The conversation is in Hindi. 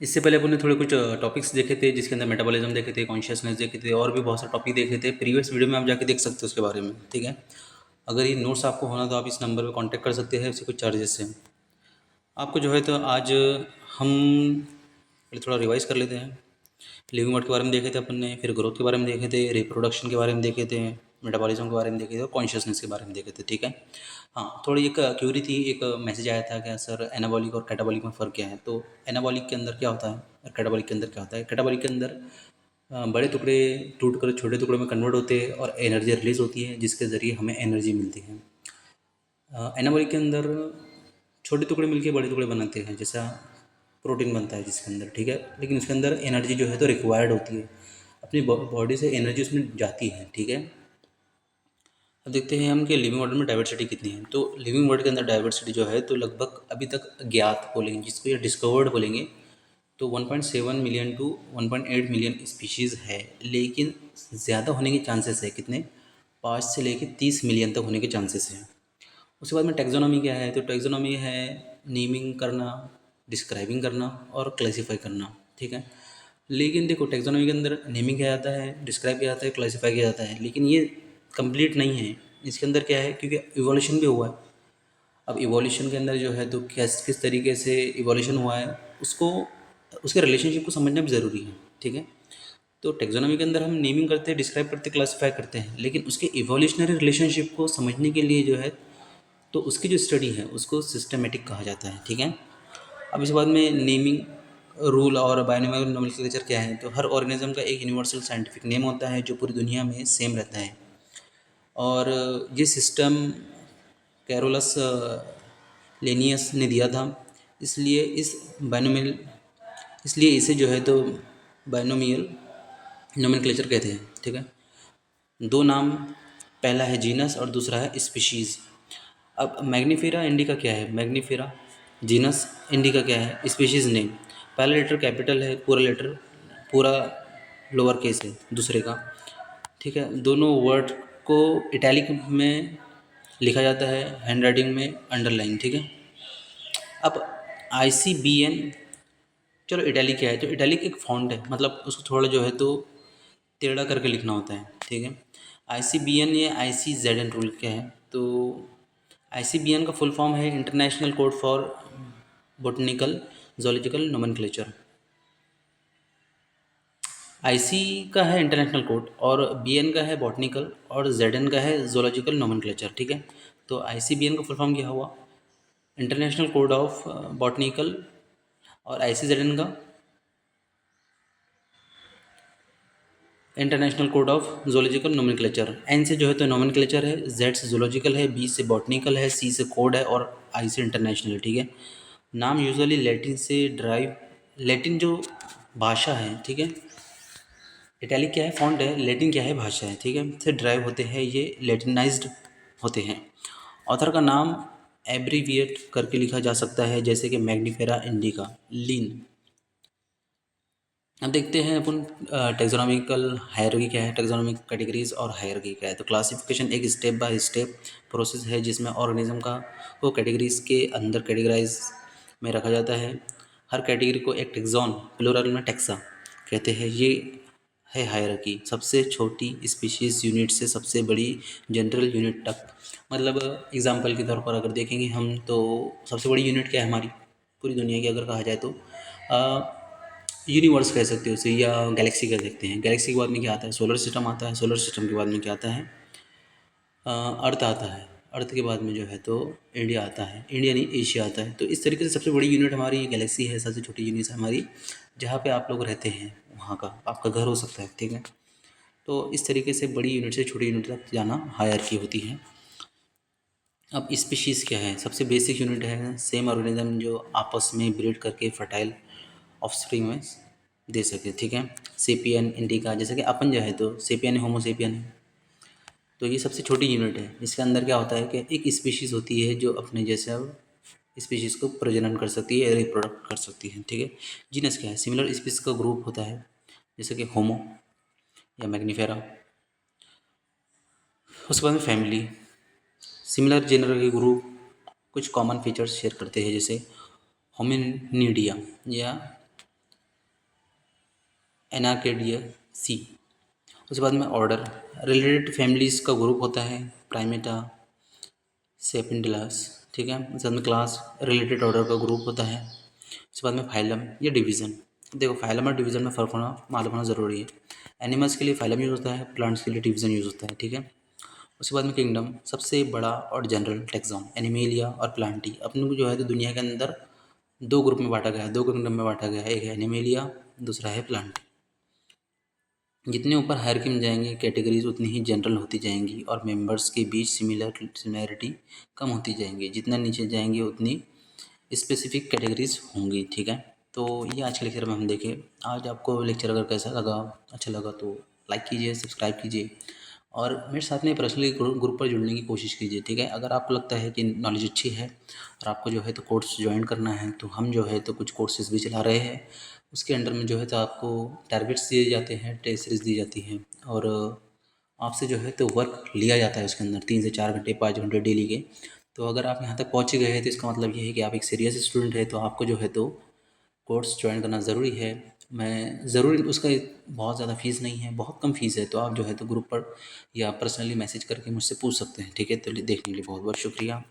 इससे पहले अपन ने थोड़े कुछ टॉपिक्स देखे थे, जिसके अंदर मेटाबॉलिज्म देखे थे, कॉन्शियसनेस देखे थे, और भी बहुत सारे टॉपिक देखे थे। प्रीवियस वीडियो में आप जाके देख सकते हो उसके बारे में, ठीक है। अगर ये नोट्स आपको होना तो आप इस नंबर पे कांटेक्ट कर सकते हैं, इससे कुछ चार्जेस है आपको जो है। तो आज हम पहले थोड़ा रिवाइज कर लेते हैं। लिविंग वर्ड के बारे में देखे थे अपन ने, फिर ग्रोथ के बारे में देखे थे, रिप्रोडक्शन के बारे में देखे थे, मेटाबॉलिज्म के बारे में देखे थे और कॉन्शियसनेस के बारे में देखे थे, ठीक है। हाँ, थोड़ी एक क्यूरी थी, एक मैसेज आया था कि सर एनाबॉलिक और कैटाबॉलिक में फ़र्क क्या है। तो एनाबॉलिक के अंदर क्या होता है और कैटाबॉलिक के अंदर क्या होता है। कैटाबॉलिक के अंदर बड़े टुकड़े टूट कर छोटे टुकड़ों में कन्वर्ट होते हैं और एनर्जी रिलीज होती है, जिसके ज़रिए हमें एनर्जी मिलती है। एनाबॉलिक के अंदर छोटे टुकड़े मिलके बड़े टुकड़े बनाते हैं, जैसा प्रोटीन बनता है जिसके अंदर, ठीक है। लेकिन उसके अंदर एनर्जी जो है तो रिक्वायर्ड होती है, अपनी बॉडी से एनर्जी उसमें जाती है, ठीक है। अब देखते हैं हम कि लिविंग वर्ड में डाइवर्सिटी कितनी है। तो लिविंग वर्ड के अंदर डाइवर्सिटी जो है तो लगभग अभी तक ज्ञात बोलेंगे, जिसको ये डिस्कवर्ड बोलेंगे, तो 1.7 मिलियन टू 1.8 मिलियन स्पीशीज़ है। लेकिन ज़्यादा होने के चांसेस है कितने, 5 से लेके 30 मिलियन तक होने के चांसेस हैं। उसके बाद में टेक्सोनॉमी क्या है। तो टेक्सोनॉमी है नेमिंग करना, डिस्क्राइबिंग करना और क्लासीफाई करना, ठीक है। लेकिन देखो टेक्सोनॉमी के अंदर नेमिंग किया जाता है, डिस्क्राइब किया जाता है, क्लासीफाई किया जाता है, लेकिन ये कंप्लीट नहीं है। इसके अंदर क्या है, क्योंकि इवोल्यूशन भी हुआ है। अब इवोल्यूशन के अंदर जो है तो किस तरीके से इवोल्यूशन हुआ है, उसको उसके रिलेशनशिप को समझना भी ज़रूरी है, ठीक है। तो टेक्सोनॉमी के अंदर हम नेमिंग करते हैं, डिस्क्राइब करते हैं, क्लासीफाई करते हैं, लेकिन उसके इवोल्यूशनरी रिलेशनशिप को समझने के लिए जो है तो उसकी जो स्टडी है उसको सिस्टमेटिक कहा जाता है, ठीक है। अब इस बाद में नेमिंग रूल और बायोनॉमिकल नोमेनक्लेचर क्या है। तो हर ऑर्गेनिज्म का एक यूनिवर्सल साइंटिफिक नेम होता है जो पूरी दुनिया में सेम रहता है। और ये सिस्टम कैरोलस लेनियस ने दिया था। इसलिए इस बायोनोमियल इसलिए इसे जो है तो बायोनोमियल नोमेनक्लेचर कहते हैं, ठीक है। दो नाम, पहला है जीनस और दूसरा है स्पीशीज़। अब मैग्नीफेरा इंडिका क्या है, मैग्नीफेरा जीनस, इंडिका क्या है, स्पीशीज़ नेम। पहला लेटर कैपिटल है, पूरा लेटर पूरा लोअर केस है दूसरे का, ठीक है। दोनों वर्ड को इटैलिक में लिखा जाता है, हैंड राइटिंग में अंडरलाइन, ठीक है। अब ICBN, चलो इटैलिक क्या है। तो इटैलिक एक फॉन्ट है, मतलब उसको थोड़ा जो है तो टेढ़ा करके लिखना होता है, ठीक है। ICBN या ICZN रूल क्या है। तो ICBN का फुल फॉर्म है international code for botanical zoological nomenclature. IC का है इंटरनेशनल कोड और BN का है बॉटनिकल और ZN का है जोलॉजिकल नोमेनक्लेचर, ठीक है। तो ICBN का फुल फॉर्म क्या हुआ, इंटरनेशनल कोड ऑफ बॉटनिकल, और ICZN का international code of zoological nomenclature. N से जो है तो नोमेनक्लेचर है, जेड से जोलॉजिकल है, बी से बॉटनिकल है, सी से कोड है और आई से इंटरनेशनल है, ठीक है। नाम यूजुअली लैटिन से ड्राइव, लैटिन जो भाषा है, ठीक है। इटैलिक क्या है, फॉन्ट है, लैटिन क्या है, भाषा है, ठीक है, से ड्राइव होते हैं, ये लैटिनाइज्ड होते हैं। ऑथर का नाम एब्रीविएट करके लिखा जा सकता है, जैसे कि मैग्नीफेरा इंडिका, लीन। अब देखते हैं अपन टेक्सोनॉमिकल हायरार्की क्या है, टेक्सोनॉमिक कैटेगरीज और हायरार्की क्या है। तो क्लासिफिकेशन एक स्टेप बाय स्टेप प्रोसेस है, जिसमें ऑर्गेनिज्म का को कैटेगरीज के अंदर कैटेगराइज में रखा जाता है। हर कैटेगरी को एक टेक्सॉन, प्लूरल में टेक्सा कहते हैं। ये है हायरार्की, सबसे छोटी स्पीशीज़ यूनिट से सबसे बड़ी जनरल यूनिट तक। मतलब एग्जांपल के तौर पर अगर देखेंगे हम, तो सबसे बड़ी यूनिट क्या है हमारी पूरी दुनिया की, अगर कहा जाए तो यूनिवर्स कह सकते हो उसे, या गैलेक्सी कह सकते हैं। गैलेक्सी के बाद में क्या आता है, सोलर सिस्टम आता है। सोलर सिस्टम के बाद में क्या आता है, अर्थ आता है। अर्थ के बाद में जो है तो इंडिया आता है, इंडिया नहीं एशिया आता है। तो इस तरीके से सबसे बड़ी यूनिट हमारी गैलेक्सी है, सबसे छोटी यूनिट हमारी जहाँ पे आप लोग रहते हैं वहाँ का आपका घर हो सकता है, ठीक है। तो इस तरीके से बड़ी यूनिट से छोटी यूनिट तक जाना हायरार्की होती है। अब स्पीशीज़ क्या है, सबसे बेसिक यूनिट है सेम ऑर्गेनिज्म जो आपस में ब्रीड करके फर्टाइल ऑफस्प्रिंग में दे सके, ठीक है। सेपियन इंडिका, जैसे कि अपन जो है तो सेपियन होमोसेपियन है। तो ये सबसे छोटी यूनिट है। इसके अंदर क्या होता है कि एक स्पीशीज़ होती है जो अपने जैसे स्पीशीज़ को प्रजनन कर सकती है, रिप्रोडक्ट कर सकती है, ठीक है। जीनस क्या है, सिमिलर स्पीशीज़ का ग्रुप होता है, जैसे कि होमो या मैग्नीफेरा। उसके बाद में फैमिली, सिमिलर जेनर के ग्रुप कुछ कॉमन फीचर्स शेयर करते हैं, जैसे होमिनिडिया या एनार्केडिया सी। उसके बाद में ऑर्डर, रिलेटेड फैमिलीज़ का ग्रुप होता है, प्राइमेटा, सेपेंडिलास, ठीक है। उसके बाद में क्लास, रिलेटेड ऑर्डर का ग्रुप होता है। उसके बाद में फाइलम या डिवीज़न। देखो फाइलम और डिवीज़न में फ़र्क होना मालूम होना ज़रूरी है। एनिमल्स के लिए फाइलम यूज़ होता है, प्लांट्स के लिए डिवीज़न यूज़ होता है, ठीक है। उसके बाद में किंगडम, सबसे बड़ा और जनरल टैक्सॉन, एनिमेलिया और प्लांटी। अपने को जो है तो दुनिया के अंदर दो ग्रुप में बांटा गया है, दो किंगडम में बांटा गया है, एक है एनिमेलिया, दूसरा है प्लांटी। जितने ऊपर हायरार्की में जाएंगे कैटेगरीज उतनी ही जनरल होती जाएंगी और मेंबर्स के बीच सिमिलैरिटी कम होती जाएंगी। जितना नीचे जाएंगे उतनी स्पेसिफिक कैटेगरीज होंगी, ठीक है। तो ये आज के लेक्चर में हम देखें। आज आपको लेक्चर अगर कैसा लगा, अच्छा लगा तो लाइक कीजिए, सब्सक्राइब कीजिए और मेरे साथ में पर्सनली ग्रुप पर जुड़ने की कोशिश कीजिए, ठीक है। अगर आपको लगता है कि नॉलेज अच्छी है और आपको जो है तो कोर्स ज्वाइन करना है तो हम जो है तो कुछ कोर्सेज़ भी चला रहे हैं। उसके अंडर में जो है तो आपको टारगेट्स दिए जाते हैं, टेस्ट सीरीज दी जाती हैं और आपसे जो है तो वर्क लिया जाता है उसके अंदर 3 से 4 घंटे 5 घंटे डेली के। तो अगर आप यहाँ तक पहुँच गए हैं तो इसका मतलब ये है कि आप एक सीरियस स्टूडेंट है, तो आपको जो है तो कोर्स ज्वाइन करना ज़रूरी है। मैं ज़रूर उसका बहुत ज़्यादा फ़ीस नहीं है, बहुत कम फ़ीस है, तो आप जो है तो ग्रुप पर या पर्सनली मैसेज करके मुझसे पूछ सकते हैं, ठीक है। तो देखने के लिए बहुत बहुत शुक्रिया।